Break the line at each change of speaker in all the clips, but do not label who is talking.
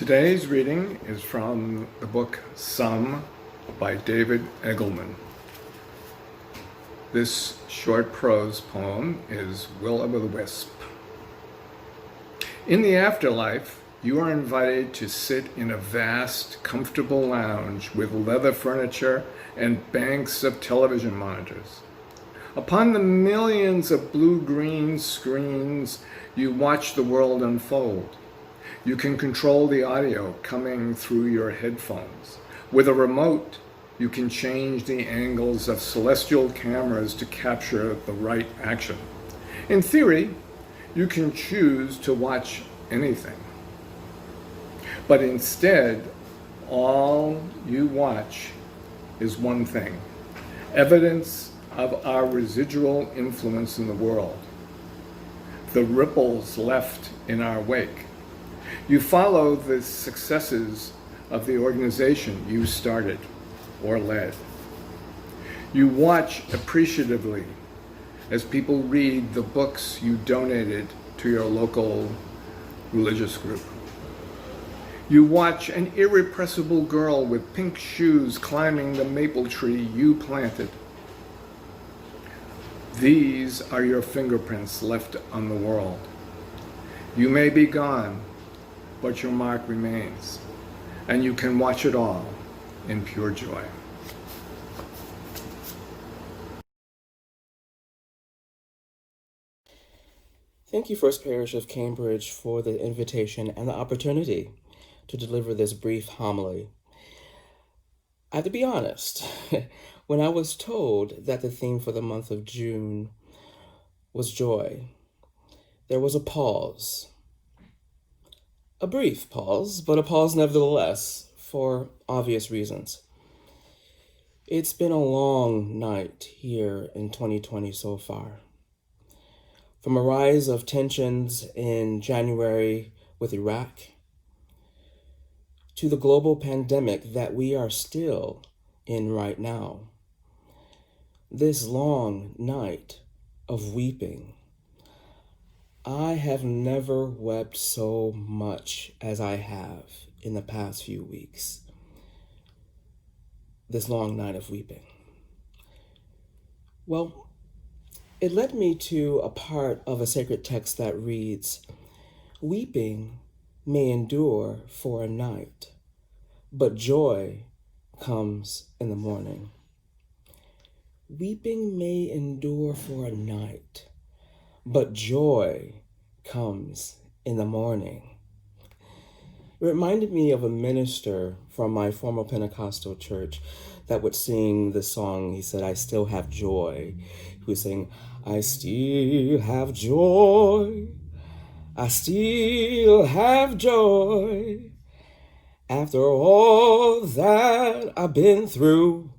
Today's reading is from the book Some by David Eagleman. This short prose poem is Will-o'-the-Wisp. In the afterlife, you are invited to sit in a vast, comfortable lounge with leather furniture and banks of television monitors. Upon the millions of blue-green screens, you watch the world unfold. You can control the audio coming through your headphones. With a remote, you can change the angles of celestial cameras to capture the right action. In theory, you can choose to watch anything. But instead, all you watch is one thing: evidence of our residual influence in the world, the ripples left in our wake. You follow the successes of the organization you started or led. You watch appreciatively as people read the books you donated to your local religious group. You watch an irrepressible girl with pink shoes climbing the maple tree you planted. These are your fingerprints left on the world. You may be gone, but your mark remains, and you can watch it all in pure joy.
Thank you, First Parish of Cambridge, for the invitation and the opportunity to deliver this brief homily. I have to be honest, when I was told that the theme for the month of June was joy, there was a pause. A brief pause, but a pause nevertheless, for obvious reasons. It's been a long night here in 2020 so far. From a rise of tensions in January with Iraq, to the global pandemic that we are still in right now. This long night of weeping, I have never wept so much as I have in the past few weeks. This long night of weeping. Well, it led me to a part of a sacred text that reads, "Weeping may endure for a night, but joy comes in the morning." Weeping may endure for a night, but joy comes in the morning. It reminded me of a minister from my former Pentecostal church that would sing the song. He said, "I still have joy." He would sing, "I still have joy. I still have joy. After all that I've been through,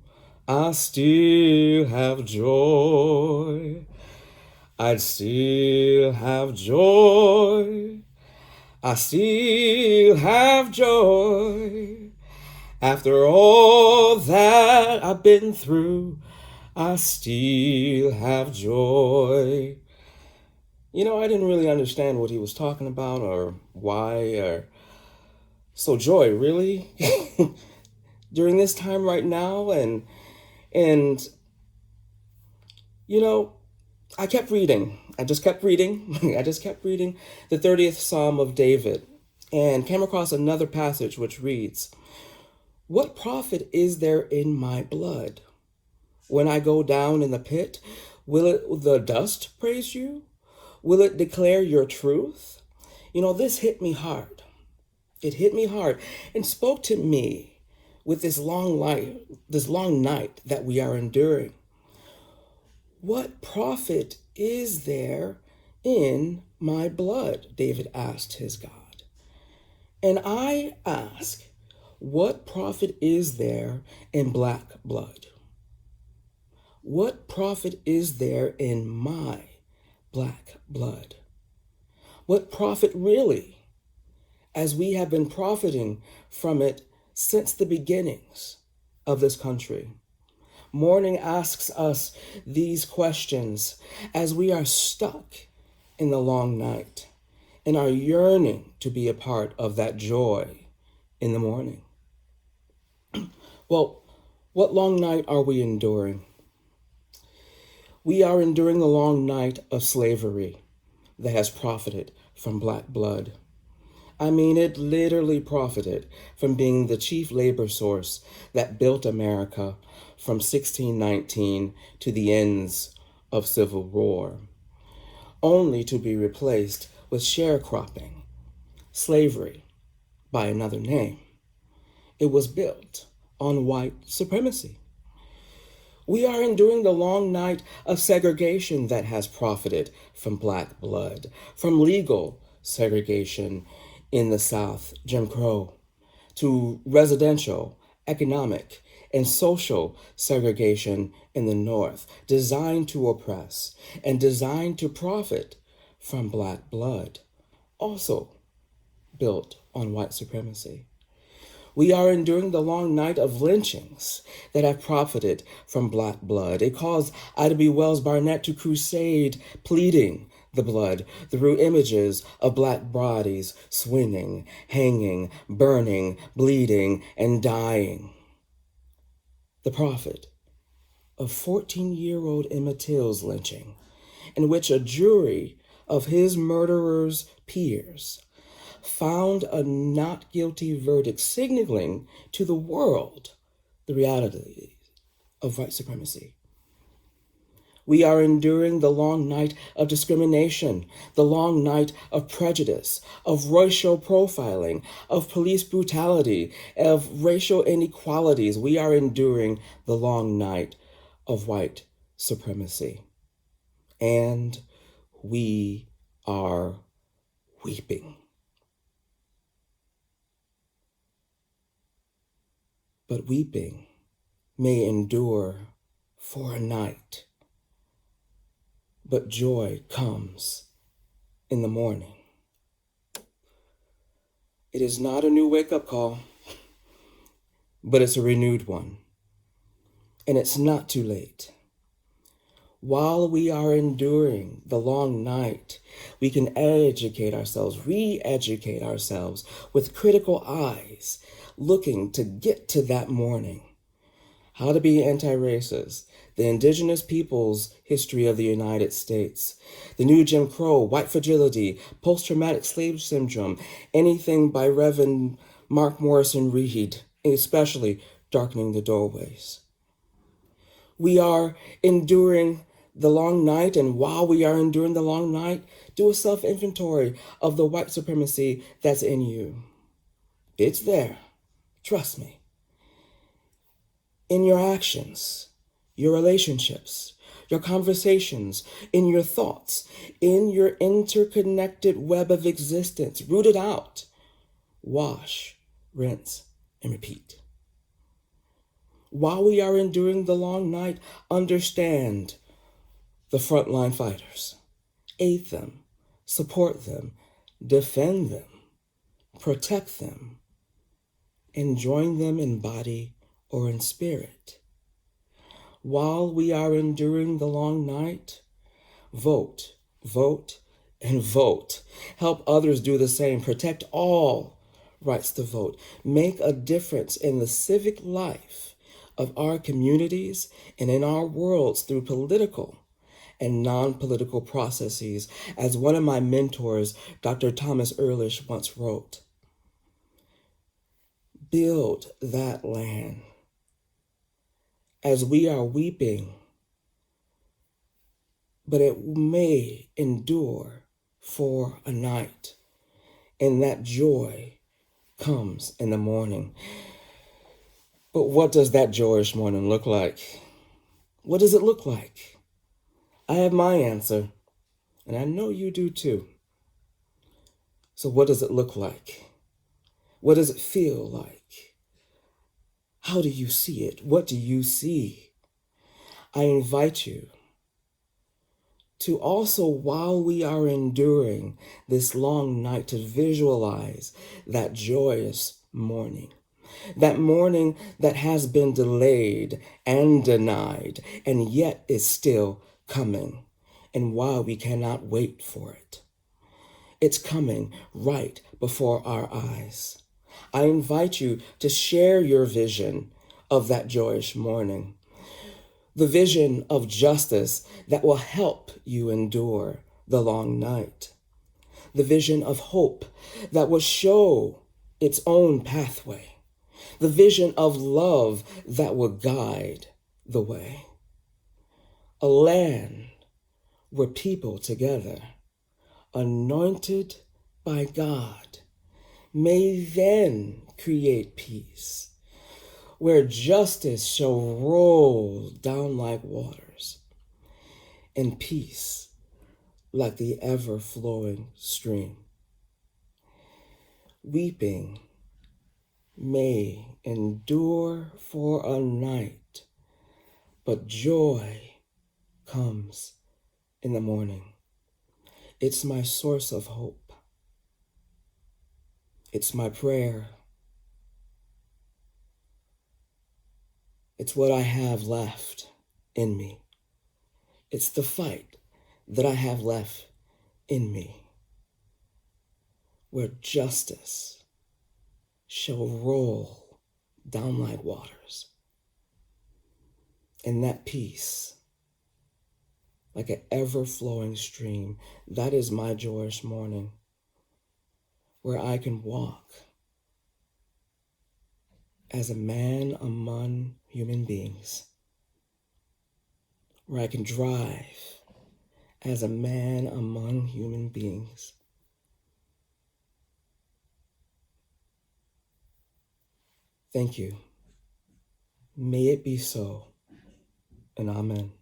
I still have joy. I'd still have joy. I still have joy. After all that I've been through, I still have joy." You know, I didn't really understand what he was talking about or why. So joy, really? During this time right now? And You know, I kept reading. I just kept reading. I just kept reading the 30th Psalm of David and came across another passage which reads, "What profit is there in my blood? When I go down in the pit, will the dust praise you? Will it declare your truth?" This hit me hard. It hit me hard and spoke to me with this long night that we are enduring. What profit is there in my blood? David asked his God. And I ask, what profit is there in black blood? What profit is there in my black blood? What profit really, as we have been profiting from it since the beginnings of this country? Mourning asks us these questions as we are stuck in the long night and are yearning to be a part of that joy in the morning. Well, what long night are we enduring? We are enduring the long night of slavery that has profited from black blood. I mean, it literally profited from being the chief labor source that built America from 1619 to the ends of Civil War, only to be replaced with sharecropping, slavery by another name. It was built on white supremacy. We are enduring the long night of segregation that has profited from black blood, from legal segregation in the South, Jim Crow, to residential, economic, and social segregation in the North, designed to oppress and designed to profit from black blood, also built on white supremacy. We are enduring the long night of lynchings that have profited from black blood. It caused Ida B. Wells Barnett to crusade pleading the blood through images of black bodies swinging, hanging, burning, bleeding, and dying. The profit of 14-year-old Emmett Till's lynching, in which a jury of his murderer's peers found a not guilty verdict, signaling to the world the reality of white supremacy. We are enduring the long night of discrimination, the long night of prejudice, of racial profiling, of police brutality, of racial inequalities. We are enduring the long night of white supremacy. And we are weeping. But weeping may endure for a night, but joy comes in the morning. It is not a new wake-up call, but it's a renewed one. And it's not too late. While we are enduring the long night, we can educate ourselves, re-educate ourselves with critical eyes, looking to get to that morning. How to be anti-racist, the indigenous peoples' history of the United States, the new Jim Crow, white fragility, post-traumatic slave syndrome, anything by Reverend Mark Morrison Reed, especially Darkening the Doorways. We are enduring the long night, and while we are enduring the long night, do a self-inventory of the white supremacy that's in you. It's there. Trust me. In your actions, your relationships, your conversations, in your thoughts, in your interconnected web of existence, root it out. Wash, rinse, and repeat. While we are enduring the long night, understand the frontline fighters. Aid them, support them, defend them, protect them, and join them in body or in spirit. While we are enduring the long night, vote, vote, and vote. Help others do the same. Protect all rights to vote. Make a difference in the civic life of our communities and in our worlds through political and non-political processes, as one of my mentors, Dr. Thomas Ehrlich, once wrote. Build that land. As we are weeping, but it may endure for a night, and that joy comes in the morning. But what does that joyous morning look like? What does it look like? I have my answer, and I know you do too. So what does it look like? What does it feel like? How do you see it? What do you see? I invite you to also, while we are enduring this long night, to visualize that joyous morning. That morning that has been delayed and denied, and yet is still coming. And why we cannot wait for it. It's coming right before our eyes. I invite you to share your vision of that joyous morning. The vision of justice that will help you endure the long night. The vision of hope that will show its own pathway. The vision of love that will guide the way. A land where people together, anointed by God, may then create peace, where justice shall roll down like waters, and peace like the ever-flowing stream. Weeping may endure for a night, but joy comes in the morning. It's my source of hope. It's my prayer. It's what I have left in me. It's the fight that I have left in me, where justice shall roll down like waters, and that peace, like an ever-flowing stream, that is my joyous morning, where I can walk as a man among human beings, where I can drive as a man among human beings. Thank you. May it be so, and amen.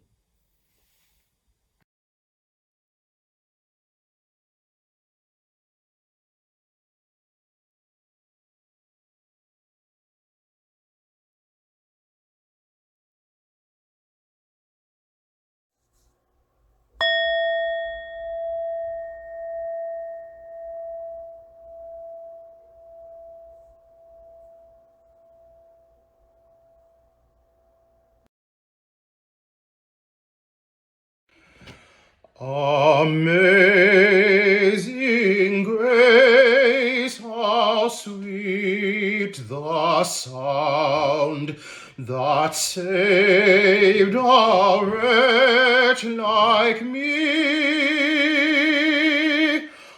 Amazing grace, how sweet the sound that saved a wretch like me.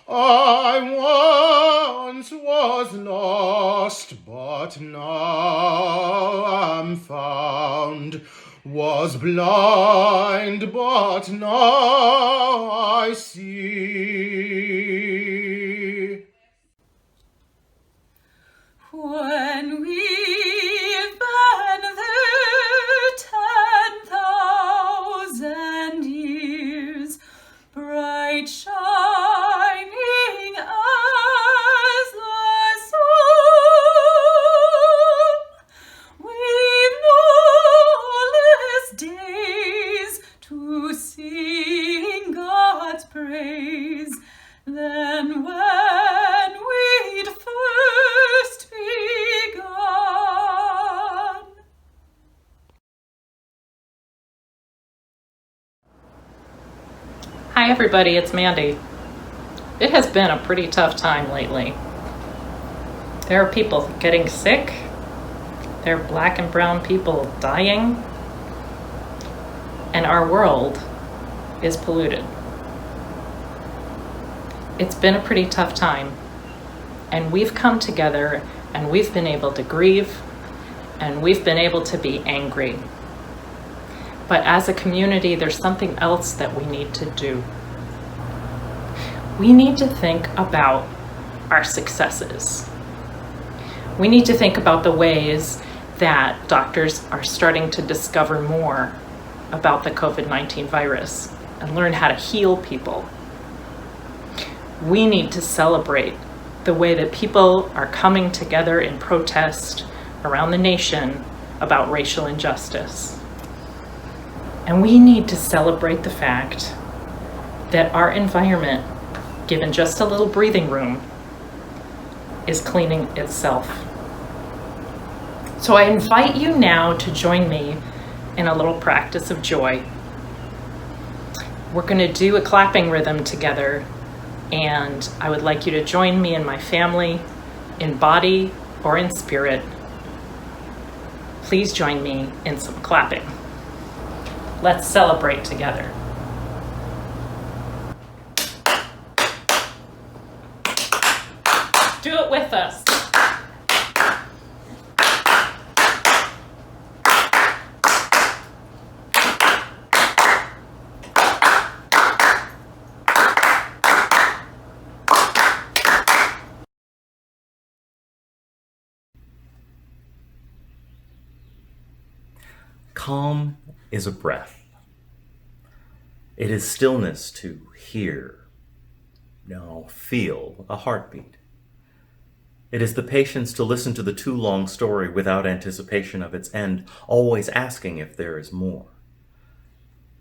I once was lost, but now am found. Was blind, but now I see.
When we've been there 10,000 years, bright shining as the sun, we've no less days to sing God's praise than when we'd first begun.
Hi everybody, it's Mandy. It has been a pretty tough time lately. There are people getting sick. There are black and brown people dying. And our world is polluted. It's been a pretty tough time, and we've come together and we've been able to grieve and we've been able to be angry. But as a community, there's something else that we need to do. We need to think about our successes. We need to think about the ways that doctors are starting to discover more about the COVID-19 virus and learn how to heal people. We need to celebrate the way that people are coming together in protest around the nation about racial injustice. And we need to celebrate the fact that our environment, given just a little breathing room, is cleaning itself. So I invite you now to join me in a little practice of joy. We're going to do a clapping rhythm together, and I would like you to join me and my family in body or in spirit. Please join me in some clapping. Let's celebrate together. Do it with us.
Calm is a breath. It is stillness to hear, no, feel a heartbeat. It is the patience to listen to the too long story without anticipation of its end, always asking if there is more.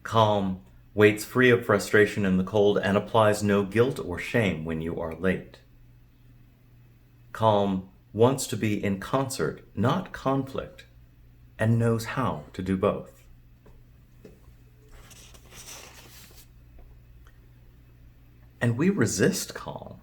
Calm waits free of frustration in the cold and applies no guilt or shame when you are late. Calm wants to be in concert, not conflict, and knows how to do both. And we resist calm.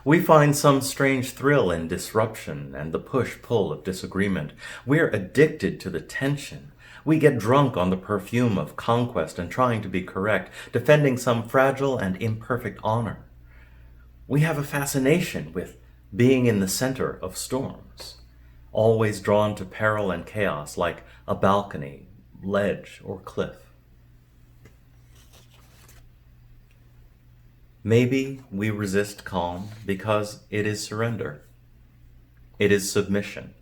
We find some strange thrill in disruption and the push-pull of disagreement. We're addicted to the tension. We get drunk on the perfume of conquest and trying to be correct, defending some fragile and imperfect honor. We have a fascination with being in the center of storms, always drawn to peril and chaos like a balcony, ledge, or cliff. Maybe we resist calm because it is surrender. It is submission.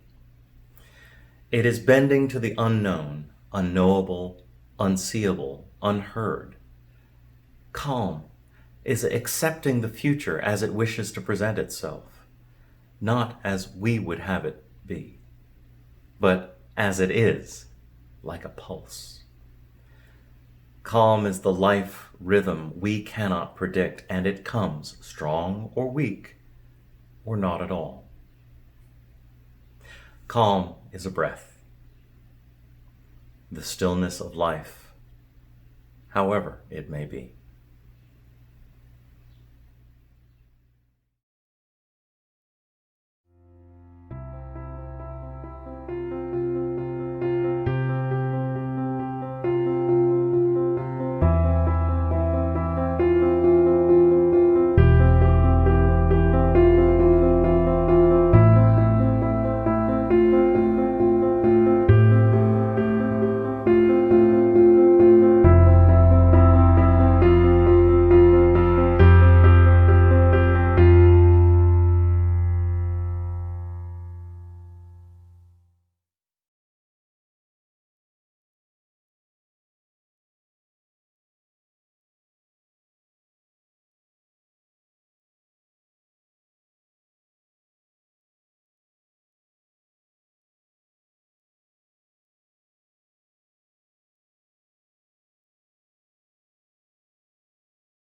It is bending to the unknown, unknowable, unseeable, unheard. Calm is accepting the future as it wishes to present itself, not as we would have it be, but as it is, like a pulse. Calm is the life rhythm we cannot predict, and it comes strong or weak, or not at all. Calm is a breath, the stillness of life, however it may be.